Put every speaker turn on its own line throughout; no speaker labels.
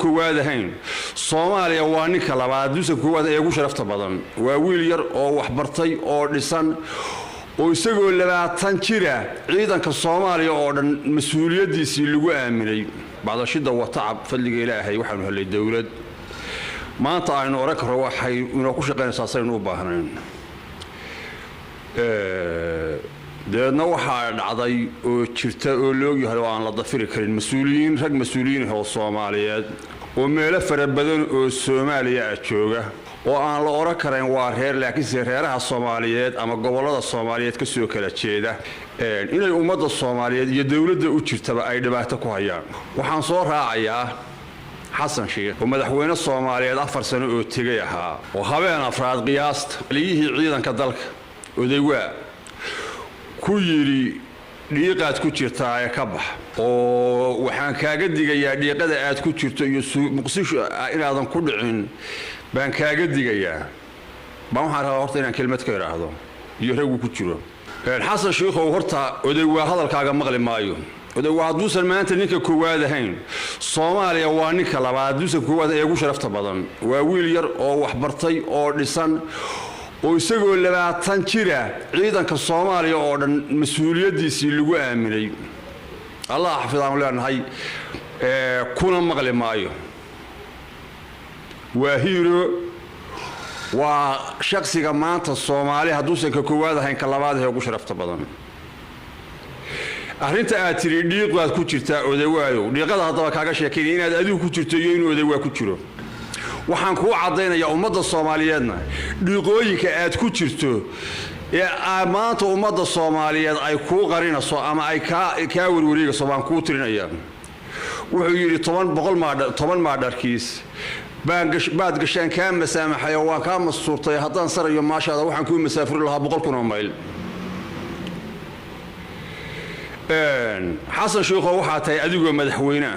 koowaad ahayn Soomaaliya waa ninka labaad duusa koowaad ee ugu sharafta badan waa wiil yar oo wax bartay oo dhisan oo isagoo 20 jira ciidanka Soomaaliya oo dhan mas'uuliyadiisii lagu aaminay badashada watacab fadliga Ilaahay waxaanu helay dawlad maanta aynu oran karo waxay inoo ku shaqeynaysaa saynu u baahnayn deedna waxaa dhacday oo jirta oo loo yahay oo aan la dafiri karin mas'uuliyiin rag mas'uuliyiin oo Soomaaliyeed oo meelo fara badan oo Soomaaliya jooga oo aan la oran karin waa reer laakiin reeraha Soomaaliyeed ama gobolada Soomaaliyeed ka soo kala jeeda inay ummadda Soomaaliyeed iyo dawladda u jirtaba ay dhibaato ku hayaan waxaan soo raacayaa حسن شيخ ومدحوينه الصوماليين 4 سنه oo tagay ahaa oo habeen afraad qiyaasta liyihii ciidanka dalka odaywaa ku yiri dhiiqaad ku jirta ay ka bax oo waxaan kaaga digayaa dhiiqada aad ku jirto iyo muqdisho inaadan ku dhicin baan kaaga digayaa baan waxaan rabaa horta inaan kelmad ka iraahdo iyo ragu ku jiro حسن شيخ horta odaywaa hadalkaaga maqli maayo waa duusan maanta ninka koowaad ahayn Soomaaliya waa ninka labaad duusan koowaad ee ugu sharafta badan waa wiil yar oo wax bartay oo dhisan oo isagoo 20 jira ciidanka Soomaaliya oo dhan mas'uuliyadiisii lagu aaminay Allah xafidaanu leenahay kuna maqli maayo waa hero waa shakhsiga maanta Soomaaliya duusan ka koowaad ahayn ka labaad ee ugu sharafta badan arrinta aad tiri dhiiqaad ku jirta odaywaayo dhiiqada hadaba kaaga sheekay inaad adigu ku jirto iyo inuu odaywaa ku jiro waxaan ku cadeynayaa ummadda Soomaaliyeedna dhiiqooyinka aad ku jirto ee maanta ummadda Soomaaliyeed ay ku qarinayso ama ay ka warwareegayso baan ku tirinayaa wuxuu yiri 10 maadharkiis baad gashaan ka masaamaxay waan ka masuurtay haddaan sarayo maashaada waxaan ku masaafir lahaa 100 mayl حسن شيخ waxaa tahay adigoo madaxweyne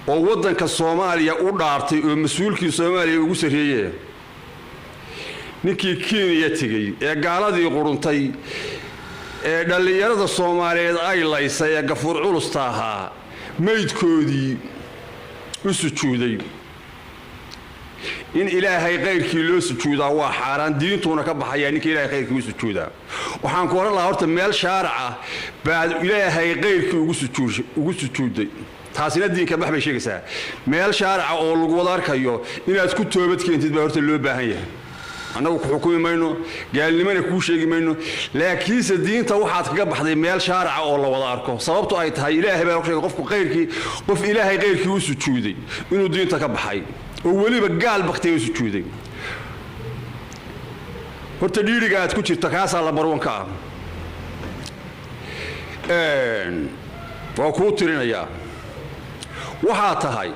oo wadanka Soomaaliya u dhaartay oo mas'uulkii Soomaaliya ugu sareeyay ninkii Kenya tagay ee gaaladii quruntay ee dhalinyarada Soomaaliyeed ay laysay ee gafuur culus tahaa meydkoodii u sujuuday in ilaahay qeyrkii loo sujuudaa waa xaraan diintuna ka baxaya ninka ilaahay qeyrkii u sujuudaa waxaan ku oran lahaa horta meel shaarica baad ilaahay qeyrkii ugu sujuuday taasina diinka baxbay sheegaysaa meel shaarica oo lagu wada arkayo inaad ku toobad keentid baa horta loo baahan yahay anagu ku xukumi mayno gaalnimana ku sheegi mayno laakiin diinta waxaad kaga baxday meel shaarica oo la wada arko sababtu ay tahay ilaahay baa sheegay qofku qeyrkii qof ilaahay qeyrkii u sujuuday inuu diinta ka baxay oo waliba gaal baqtay u sujuuday horta dhiiriga aad ku jirta kaasa la barwanka waa ku tirinayaa waxa tahay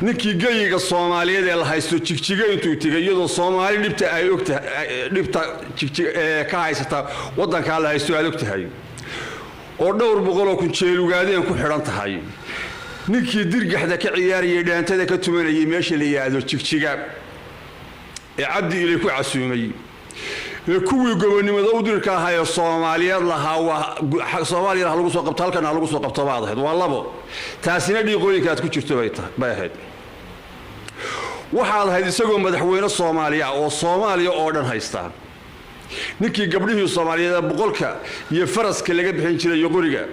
ninkii gayiga Soomaaliyeed ee la haysto jigjiga intuu tagay iyadoo Soomaali dhibta ay ogtahay dhibta jigjiga ka haysata wadanka la haysto aad ogtahay oo dhowr boqol oo kun jeelugaadeen ku xiran tahay ninkii dirgaxda ka ciyaariyay dhaantada ka tumanayay meesha la yaado jigjiga ee cabdi ilay ku casuumay kuwii gobonimada u dirka ahaa Soomaaliyeed lahaa Soomaaliya lagu soo qabto halkan lagu soo qabto baadaheed waa labo taasina dhiiqooyinka aad ku jirto bay ahayd waxaad ahayd isagoo madaxweyne Soomaaliya oo Soomaaliya oo dhan haysta ninkii gabdhihii Soomaaliyeed boqolka iyo faraska laga bixin jiray qoriga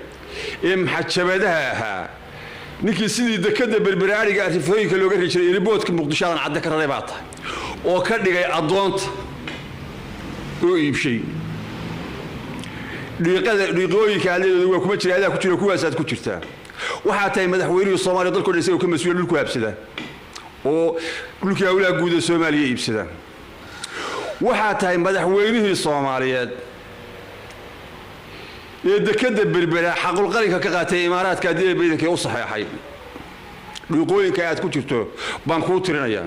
ee maxajabadaha ahaa ninkii sidii dekada berberaariga arifooyinka looga rijiray riboodka muqdishadan cad ka raray baata oo ka dhigay adoonta oo iibshay dhiiqooyinka adeedu waa kuma jira ku jira kuwaas aad ku jirtaa waxa tahay madaxweynaha Soomaaliya dalka dhisay oo ka mas'uul dhulku habsada oo dhulkii awlaa guud ee Soomaaliya iibsada waxa tahay madaxweynihii Soomaaliyeed ee dekada berbera xaqul qalinka ka qaatay imaaraadka hadii baydanka u saxeexay dhiiqooyinka aad ku jirto baan ku tirinayaa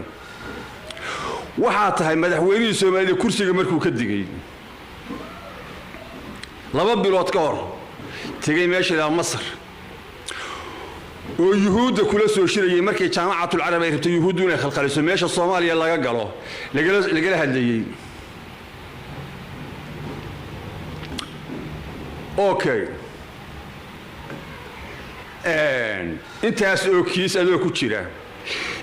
waxa tahay madaxweynihii Soomaaliya kursiga markuu ka digay 2 bilood ka hor tagay meesha Masar oo yuhuudda kula soo shirayay markay jaamacatul arab ay rabtay yuhuuddu inay khalkhaliso meesha Soomaaliya laga galo lagala hadlayay okay intaas oo kiis adoo ku jira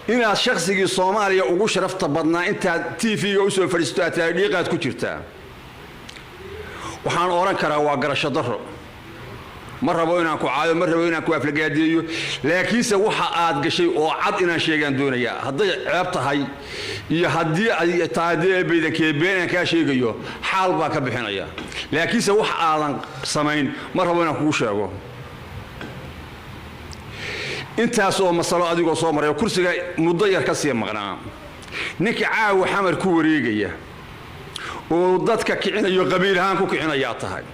inaad shakhsigii Soomaaliya ugu sharafta badnaa intaad TV-ga u soo fadhiisto aad dhiiqaad ku jirtaa waxaan oran karaa waa garasho darro marrabo inaan ku caayo marrabo inaan ku aflagaadeeyo laakiinse waxa aad gashay oo cad inaan sheegan doonayaa hadday ceeb tahay iyo haddii ay taadee baydankee been ka sheegayo xaal baa ka bixinaya laakiinse wax aadan samayn marrabo inaan kugu sheego intaas oo masalo adigoo soo maray kursiga muddo yar ka sii maqnaa ninka caawa xamar ku wareegaya oo dadka kicinayo qabiil ahaan ku kicinaya tahay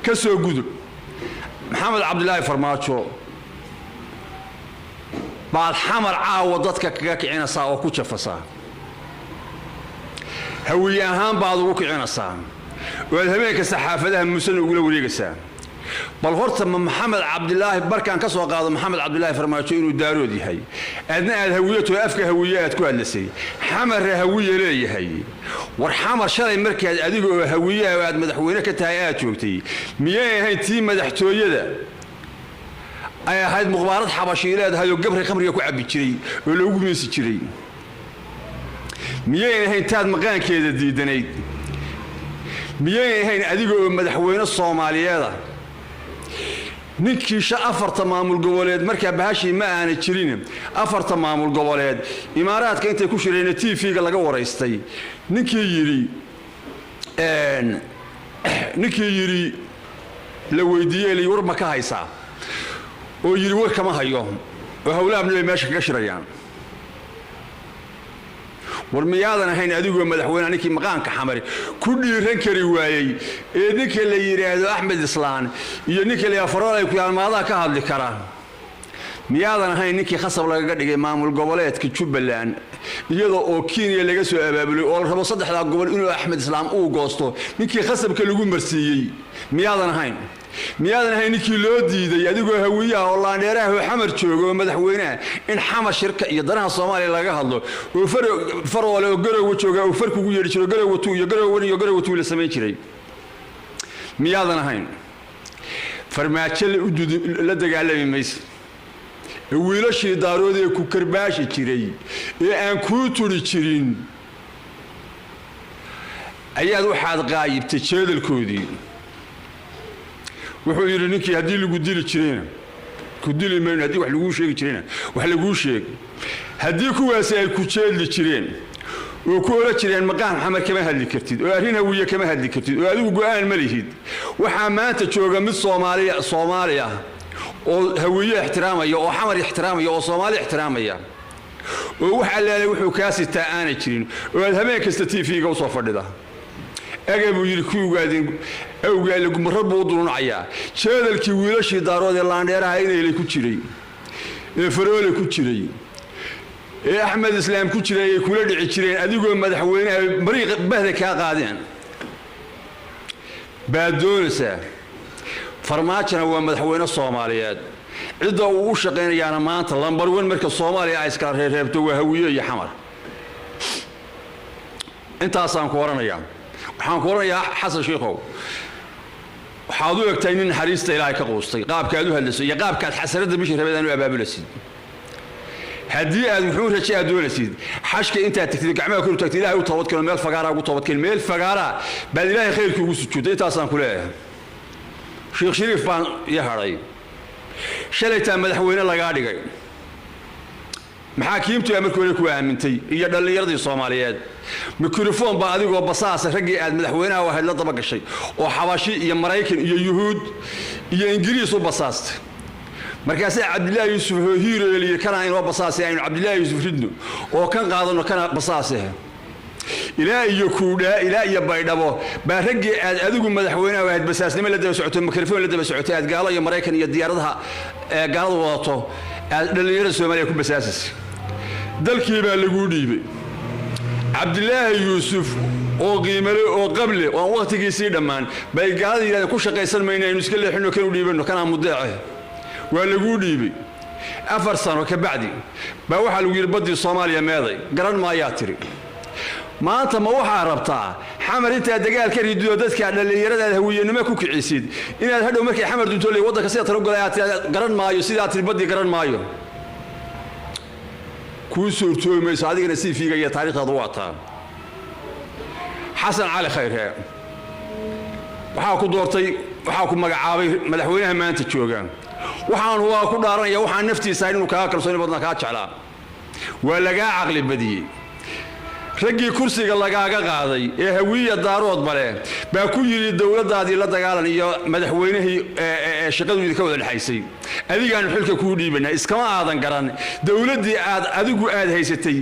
ka soo gudub محمد عبد الله فرماجو بعد حمر عاو ضدك كعين صا وكشفصا هوياهان بعض وكعين صا والهميك الصحافه مسن يقول وريقسا بل هرت محمد عبد الله بركان كسو قاضي محمد عبد الله فرماجو انه دارودي هي ادنا الهويته افك هويات كوالسي حمر هويه ليهي warxamar shalay markii adigoo hawiyaha aad madaxweyne ka tahay aad joogtay miyay ahayd tii madaxtooyada ay ahayd muqbaarad xabashiileed hayo gabri khamriga ku cabi jiray oo lagu meesi jiray miyay ahayd taad maqaankeeda diidanayd miyay ahayd adigoo madaxweyne Soomaaliyeed ninkii afarta maamul goboleed marka bahashi ma aan jirin afarta maamul goboleed imaaraadka intay ku shireen TV-ga laga wareystay ninkii yiri la weydiiyay war ma ka haysaa oo yiri war kama hayo oo hawlaha meesha kaga shirayaan warmiyaadan ahayn adigoo madaxweyne ninkii maqaanka xamar ku dhiiran kari waayay ee ninka la yiraahdo Axmed Islaan iyo ninka la Faroolay ku yaalmaada ka hadli kara miyaadan ahayn ninkii khasab laga dhigay maamul goboleedka Jubbaland iyadoo oo Kenya laga soo abaabulay oo rabo saddexda gobol inuu Axmed Islaan uu goosto ninkii khasabka lagu marsiiyay miyaadan ahayn ninkii loo diiday adigoo hawiyaha oo laandheeraha xamar joogo madaxweynaha in xamar shirka iyo danaha Soomaaliya laga hadlo oo Faroole oo garow jooga oo farku ugu yeeri jiro garow la sameyn jiray miyaadan ahayn farmaajo la dagaalamay maysa wiilashii daaroodee ku karbaashi jiray ee aan ku turi jirin ayaad waxaad qaayibtay jeedalkoodii wuxuu yiri ninkii hadii lagu dili jireen ku dili meen hadii wax lagu sheegi jireen wax lagu sheeg hadii kuwaas ay ku jeedli jireen oo ku ola jireen maqaan xamar kama hadli kartid oo arrin hawiye kama hadli kartid oo adigu go'aan ma lihid waxa maanta jooga mid Soomaaliya oo hawiye ixtiraamaya oo xamar ixtiraamaya oo Soomaali ixtiraamaya oo waxa leeyahay wuxuu kaasi taana jirin oo habeen kasta TV-ga u soo fadhida agabu yiri ku ugaadin awgaa lagu marabo duunacaya jeedalkii wiilashii daarood ee laandheeraha inay ku jiray ee Faroole ku jiray ee Axmed Islaan ku jiray ay kula dhici jireen adigoo madaxweynaha bariiq bahda ka qaadeen baadoonaysa farmaajana waa madaxweyne Soomaaliyeed cida uu u shaqeynayana maanta lambar 1 marka Soomaaliya ay iska reebto waa hawiye iyo xamar intaasaan ku waranayaa waxaan ku waranayaa Xasan Sheekhow waxaad u egtay nin xariista Ilaahay ka qoostay qaabkaad u hadlayso iyo qaabkaad xasarada bishii rabadan u abaabulaysid haddii aad wuxuu rajaa doonaysid xashka inta tagtid gacmaha ku tagtid Ilaahay u toobad keenay meel fagaara ugu toobad keenay meel fagaara bal Ilaahay khayrku ugu sujuuday intaasaan ku leeyahay Sheekh Shariif baan yaharay shalayta madaxweyne laga dhigay maxaakiimtu amarkooda ku aamintay iyo dhalinyaradii Soomaaliyeed mikrofon baa adigoo basaas ragii aad madaxweynaha waxa la daba gashay oo xabashi iyo Mareykan iyo Yuhuud iyo Ingiriis u basaastay markaas Cabdullaahi Yuusuf hiiro ee kana inoo basaasay aynu Cabdullaahi Yuusuf ridno oo kan qaadano kana basaasay ilaa iyo kuuda ilaa iyo baydhabo baa ragii aad adigu madaxweynaha waad basaasnimo la daba socoto mikrofon la daba socoto aad gaalo iyo Mareykan iyo diyaaradaha gaalada wadato aad dhalinyarada Soomaaliya ku basaasay dalkii baa lagu dhiibay Cabdullaahi Yuusuf oo qiimale oo qable oo waqtigiisii dhamaan bay gaalada ku shaqaysan meeyeen inuu iska leexino kan u dhiibano kana mudeeco waa lagu dhiibay 4 sano ka bacdi baa waxa lagu yiri badii Soomaaliya meeday garan ma ayaa tiri maanta ma waxaa rabtaa xamar intaa dagaal ka ridiyo dadka dhalinyarada hawiyenimo ku kicisid inaad hadhow markay xamar dunto leey wadanka sida tan ogolay aad garan maayo sida tirbadii garan maayo ku suurtoomayso adigana si fiiga iyo taariikhda wataa xasan cali khayre waxaa ku doortay waxaa ku magacaabay madaxweynaha maanta jooga waxaan huwa ku dhaaranaya waxaan naftiisa inuu ka kalsooni badan ka jeclaa waa laga aqli badiyay ragii kursiga lagaaga qaaday ee hawiya daarood bale baa ku yiri dawladdaadii la dagaalan iyo madaxweynihii shaqadu ka wada dhaxaysay adigaan xilka ku dhiibana iskama aadan garan dawladdii adigu aad haysatay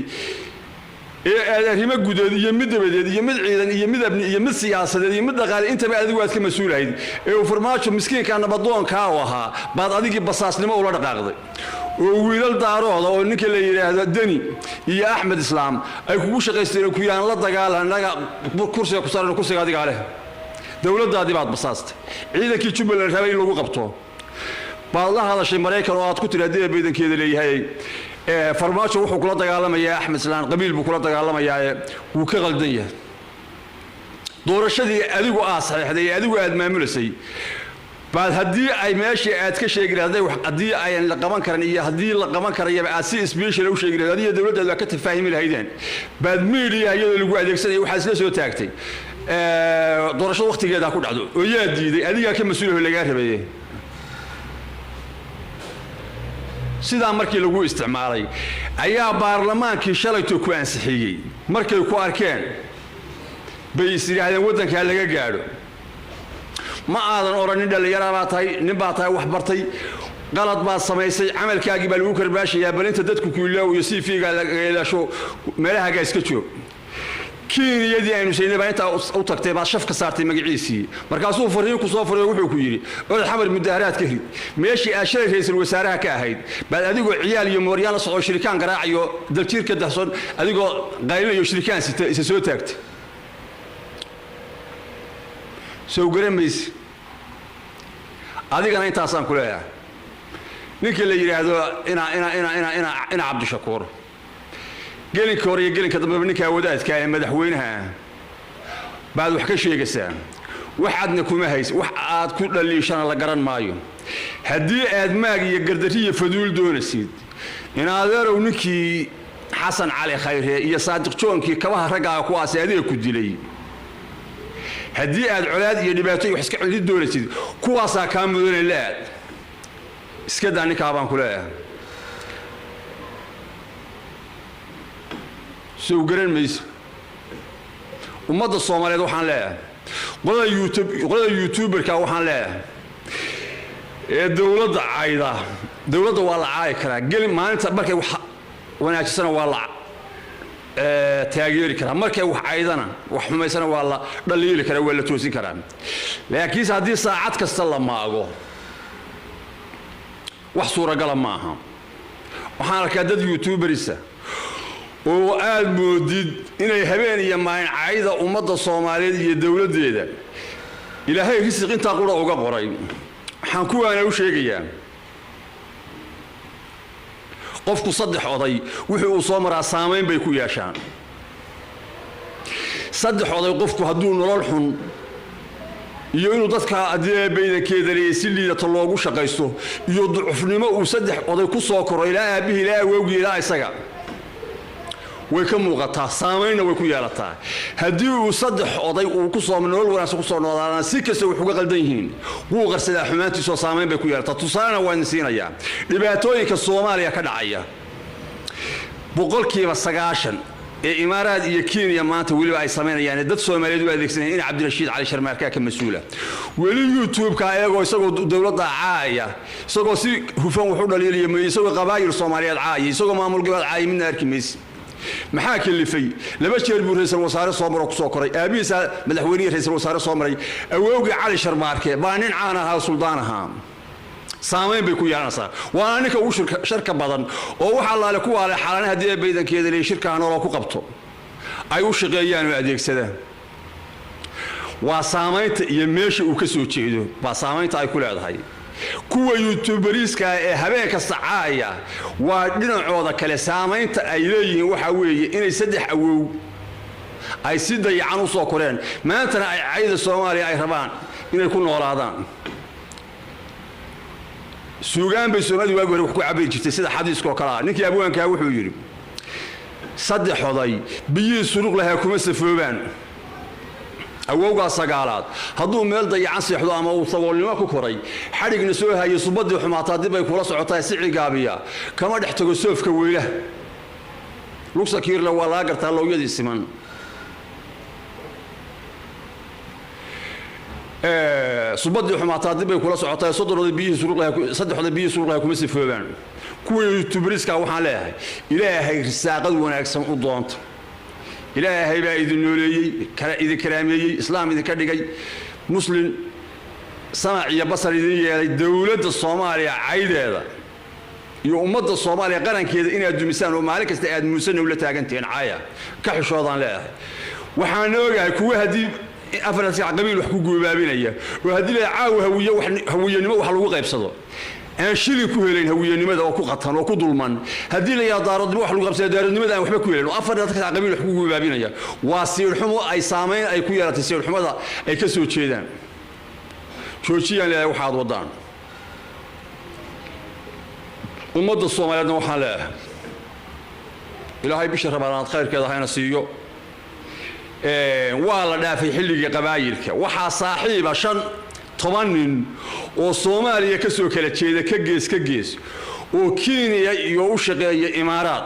arrimo gudood iyo mid dabadeed iyo mid ciidan iyo mid abni iyo mid siyaasadeed iyo mid dhaqaale intaba adigu aad ka mas'uulahayd ee farmaajo miskiinka nabadoonka ahaa baad adigii basaasnimo ula dhaqaaqday oo wiilal daarooda oo ninka la yiraahdo Dani iyo Axmed Islaam ay kugu shaqaysteen ku yaan la dagaalanaga kursiga ku saaran kursiga adiga leh dawladdaadii baad basaastay ciidankii Jubbaland rabay in lagu qabto baad la hadashay Mareykan oo aad ku tiraadee beedankeeda leeyahay farmaajo wuxuu kula dagaalamayaa Axmed Islaam qabiil buu kula dagaalamayaa wuu ka qaldan yahay doorashadii adigu saxiixday adigu aad maamulasay baad hadii ay meeshii aad ka sheegiraaday hadii ay la qaban karan iyo hadii la qaban karayba aad si special u sheegiraaday adiga dawladda ka tafaahimi lahaydeen baad media iyada lagu adeegsanay waxa isla soo taagtay doorashada waqtigeeda ku dhacdo oo yaa diiday adiga ka mas'uul laga rabay sida markii lagu isticmaalay ayaa baarlamaankii shalayto ku ansixiyay markay ku arkeen bay isiraahdeen wadanka laga gaadho ma aadan oranin dhalinyaro baa tahay nin baa tahay wax bartay qalad baa samaysay amalkaagi baa lagu karbaashayaa balinta dadku ku ilaawiyo si fiiga laga yeesho meelaha iska joog kiiniyadii aynu sheegnay inta u tagtay baa shafka saartay magaciisii markaasuu fariin ku soo faray wuxuu ku yiri oo xamar mudaharaad ka hiri meeshii aashay ra'iisul wasaaraha ka ahayd baad adigoo ciyaal iyo mooryaan soo shirikaan garaaciyo daljiirka dahson adigoo qaylo iyo shirikaan isa soo taagtay soo gareemays adigana intaasaan ku leeyahay ninka la yiraahdo ina Cabdishakuur gelinka hore iyo gelinka dambe ninka wadaadka ee madaxweynaha baad wax ka sheegaysaa waxaadna kuma hays wax aad ku dhaliishana la garan maayo hadii aad maag iyo gardariyo faduul doonaysid in adeerow ninkii xasan cali khayre iyo saadiq joonkii kabaha ragaaga ku aasaaday ku dilay hadii aad colaad iyo dhibaato wax iska cili doonaysid kuwaasa ka mudan laad iska daanika baan ku leeyahay soo gareemays ummadda Soomaaliyeed waxaan leeyahay qolada YouTuberka waxaan leeyahay ee dawladda caayda dawladda waa la caay karaa gelin maalinta markay wax wanaagsan waa la taageeri karaa markay wax caydana wax xumaysana waa la dhaliili karaa waa la toosin karaa laakiin haddii saacad kasta la maago wax suuragal ma aha waxaan arkaa dad YouTuberisa oo aad moodid inay habeen iyo maalin caayda ummadda Soomaaliyeed iyo dawladdeeda ilaahay risiq inta qura uga qoray waxaan ku waana u sheegayaa qofku saddex oday wuxuu soo maraa saameyn bay ku yeeshaan saddex oday qofku hadduu nolol xun iyo inuu dadka adee baydankeeda leeyahay si liidato loogu shaqaysto iyo ducufnimo uu saddex oday ku soo koro ilaa aabihii ilaa awowgii ilaa isaga way ka muuqataa saameeyna way ku yeelataa hadii uu saddex oday uu ku soo nolol wanaagsan ku soo noolaana si kasta wax uga qaldan yihiin wuu qarsadaa xumaantiisa saameyn bay ku yeelataa tusaale waan siinaya dhibaatooyinka Soomaaliya ka dhacaya boqolkiiba 90 ee Imaaraad iyo Kenya maanta waliba ay sameynayaan dad Soomaaliyeed u adeegsanayeen in Cabdirashiid Cali Sharmaarka ka mas'uula wali YouTube-ka ayagoo isagoo dawladda caaya isagoo si hufan wuxuu dhaliilay isagoo qabaayil Soomaaliyeed caaya isagoo maamul gobolka caaya min arkimis maxaa kalifay laba jeer buu ra'iisul wasaare soo maro ku soo koray aabiisa madaxweynaha ra'iisul wasaare soo maray awowga Cali Sharmaarke baa nin caan ah suldaan ahaa saameyn bay ku yeelanaysaa waa ninka ugu shirka badan oo waxa la ku waalay xalana hadii baydankeeda leeyahay shirkaan oo ku qabto ay u shaqeeyaan oo adeegsadaan waa saameynta iyo meesha uu ka soo jeedo waa saameynta ay ku leedahay kuwa YouTuberiska ee habeen kasta caaya waa dhinacooda kale saameynta ay leeyihiin waxa weeye inay saddex awow ay si dayacan u soo koreen maantana ay cayda Soomaaliya ay rabaan inay ku noolaadaan suugaan bay Soomaaliya waagi hore wax ku cabay jirtay sida xadiiska kala ninkii abwaanka wuxuu yiri saddex oday biyo suruq laha kuma safoobaan awowga sagaalaad hadduu meel dayacan seexdo ama uu saboolnimo ku koray xadhigna soo hayo subadii xumaata dib ay kula socotaa si cigaabiya kama dhex tago soofka weyla luxakiir la wala gartaa looyadii siman subadii xumaata dib ay kula socotaa soddonada biyo suruq laha saddexda biyo suruq laha kuma safoobaan kuwii tubriska waxaan leeyahay ilaahay risaaqad wanaagsan u doonto ilaahay baa idin nooleeyay kala idin karaameeyay islaam idin ka dhigay muslim samac iyo basar idin yeelay dawladda Soomaaliya caydeeda iyo ummadda Soomaaliya qarankeeda inaad dumisaan oo maalin kasta aad muusan u la taagantiin caaya ka xishoodan leeyahay waxaan ogahay kuwa hadii afarasi qabiil wax ku goobaabinaya oo hadii la caawa hawiyanimo wax lagu qaybsado aan shili ku heleen hawiyanimada oo ku qatan oo ku dulman hadii la yaaradnimo wax lagu qabsado daaradnimada aan waxba ku heleen oo afar dadka qabiil wax ku goobaabinaya waa siir xumo ay saameyn ay ku yeelatay siir xumada ay ka soo jeedaan joojiyaan leeyahay waxaad wadaan ummadda Soomaaliyeedna waxaan leeyahay ilaahay bisha Ramadaan khayrkeeda hayna siiyo waa la dhaafay xilliga qabaayilka waxa saaxiiba 10 nin oo Soomaaliya ka soo kala jeeda ka gees oo Kenya iyo u shaqeeya Imaaraad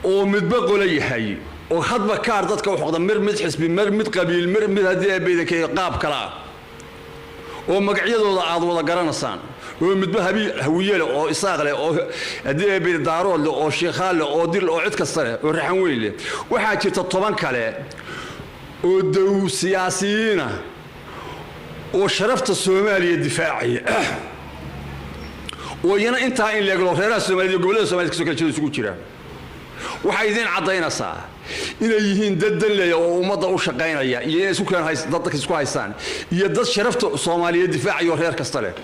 oo midba qolayahay oo hadba kaar dadka wax qodam mid xisbi mid qabiil mid hadii ay beedakay qaab kala oo magacyadooda aad wada garanaysaan oo midba hawiyele oo isaaq leh oo hadii ay beed daarood oo sheekhaale oo dil oo cid kasta leh oo raxan weyn leh waxa jirta 10 kale oo daw siyaasiyiina oo sharafta Soomaaliya difaacaya oo yana inta in leeglo reeraha Soomaaliya gobolada Soomaaliya kasoo kala jeedo isugu jira waxa idin cadaynaysaa inay yihiin dad danlaya oo ummadda u shaqeynaya iyo isku keen hayst dadka isku haystaan iyo dad sharafta Soomaaliya difaacayo reer kasta leh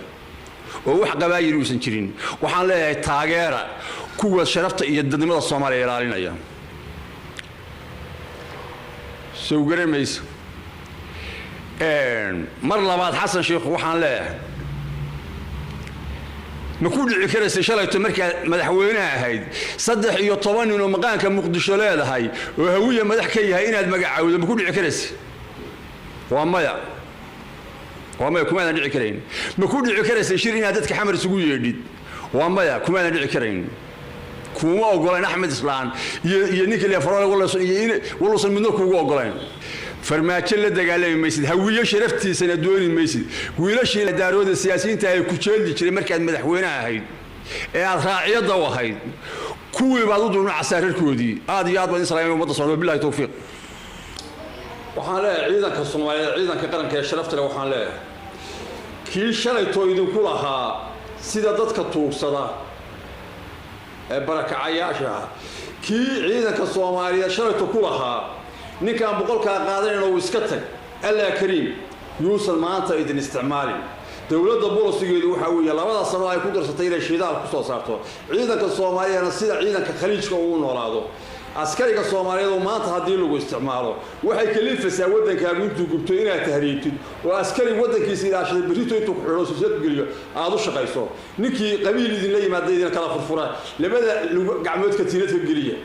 oo wax qabaayir uusan jirin waxaan leeyahay taageera kuwa sharafta iyo dadnimada Soomaaliya ilaalinaya soo gareemaysa mar labaad xasan sheekh waxaan leeyahay ma ku dhici karaysa shalayto markaa madaxweynaha ahayd 13 nin oo maqaanka Muqdisho leedahay oo hawiye madax ka yahay inaad magacaawdo ma ku dhici karaysa waa maya kuma dhici karayn ma ku dhici karaysa shir inaad dadka xamar isugu yeedhid waa maya kuma dhici karayn kuma ogolaan Axmed Islaan iyo ninka la faroole walaal midna kuugu ogolaan farmaajo la dagaalamay maysid hawiye sharaftiisana dooni maysid wiilashii la daarooda siyaasiyiinta ay ku jeeldi jiray markaad madaxweynaha ahayd ee aad raaciyada u ahayd kuwii baad u dulma casaarkoodii aad iyo aad baan islaamay ummadda Soomaaliyeed billahi tawfiiq waxaan leeyahay ciidanka Soomaaliyeed ciidanka qaranka ee sharafta leh waxaan leeyahay kii shalay tooydin ku lahaa sida dadka tuugsada ee barakacayaasha kii ciidanka Soomaaliyeed shalay ku lahaa ninkan boqolka qaadanayna uu iska tag alla kariim yuusan maanta idin isticmaalin dawladda boolisigeedu waxa weeye labada sano ay ku darsatay inay shidaal ku soo saarto ciidanka Soomaaliyeed sida ciidanka khaliijka uu noolaado askariga Soomaaliyeed oo maanta hadii lagu isticmaalo waxay kaliifaysaa wadankaagu intuu gubto inaad tahriibtid oo askari wadankiisa ilaashada berito intuu ku xiro soo geliyo aad u shaqayso ninkii qabiil idin la yimaado idin kala furfura labada gacmood ka tiinad ka geliya